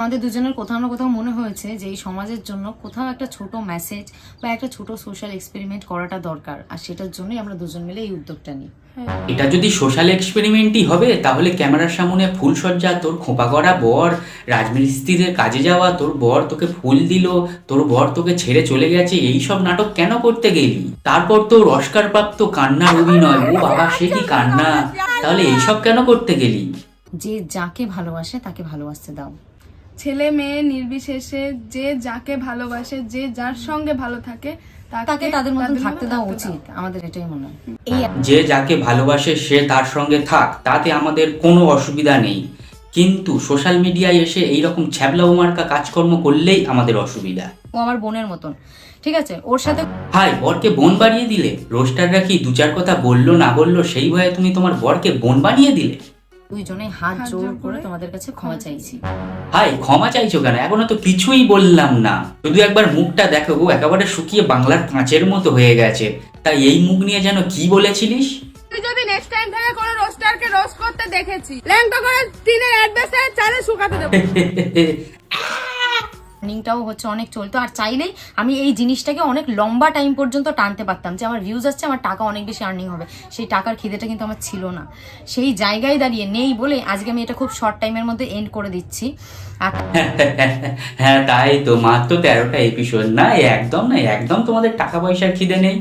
আমাদের দুজনের কোথাও না কোথাও মনে হয়েছে যে এই সমাজের জন্য কোথাও একটা ছোট মেসেজ বা একটা ছোট সোশ্যাল এক্সপেরিমেন্ট করাটা দরকার, আর সেটার জন্যই আমরা দুজন মিলে এই উদ্যোগটা নিই। এটা যদি সোশ্যাল এক্সপেরিমেন্টই হবে তাহলে ক্যামেরার সামনে ফুলসজ্জা, তোর খোঁপা করা বর, রাজমিস্ত্রিদের কাজে যাওয়া, তোর বর তোকে ফুল দিল, তোর বর তোকে ছেড়ে চলে গেছে, এই সব নাটক কেন করতে গেলি? তারপর তোর অস্কার প্রাপ্ত কান্নার অভিনয়, ও বাবা সে কি কান্না! তাহলে এইসব কেন করতে গেলি? যে যাকে ভালোবাসে তাকে ভালোবাসতে দাও। ছেলে মেয়ে নির্বিশেষে যে যাকে ভালোবাসে, যে যার সঙ্গে ভালো থাকে তাকে তাদের মতন থাকতে দেওয়া উচিত, আমাদের এটাই মনে হয়। এই যে যাকে ভালোবাসে সে তার সঙ্গে থাক, তাতে আমাদের কোনো অসুবিধা নেই, কিন্তু সোশ্যাল মিডিয়ায় এসে এইরকম ছ্যাবলাও মার্কা কাজকর্ম করলেই আমাদের অসুবিধা। ও আমার বোনের মতন, ঠিক আছে? ওর সাথে হাই, বরকে বোন বানিয়ে দিলে? রোস্টাররা কি দু চার কথা বললো না বললো সেই ভয়ে তুমি তোমার বরকে বোন বানিয়ে দিলে? দুইজনে হাত জোর করে তোমাদের কাছে ক্ষমা চাইছি। হাই, ক্ষমা চাইছো কেন? এখনো তো কিছুই বললাম না, শুধু একবার মুখটা দেখো, ও একেবারে শুকিয়ে বাংলার কাঁচের মতো হয়ে গেছে। তাই এই মুখ নিয়ে যেন কি বলেছিলিস? তুই যদি নেক্সট টাইম থেকে কোনো রোস্টারকে রোস্ট করতে দেখেছি, ল্যাংটা করে টিনের অ্যাডভেসে চালে শুকাতে দেবো। আর্নিংটাও হচ্ছে অনেক চলতো, আর চাইলেই আমি এই জিনিসটাকে অনেক লম্বা টাইম পর্যন্ত টানতে পারতাম যে আমার ভিউজ আসছে, আমার টাকা অনেক বেশি আর্নিং হবে। সেই টাকার খিদেটা কিন্তু আমার ছিল না, সেই জায়গায় দাঁড়িয়ে নেই বলে আজকে আমি এটা খুব শর্ট টাইমের মধ্যে এন্ড করে দিচ্ছি। আর হ্যাঁ তাই তো, মাত্র 13টা এপিসোড না, একদম তোমাদের টাকা পয়সার খিদে নেই।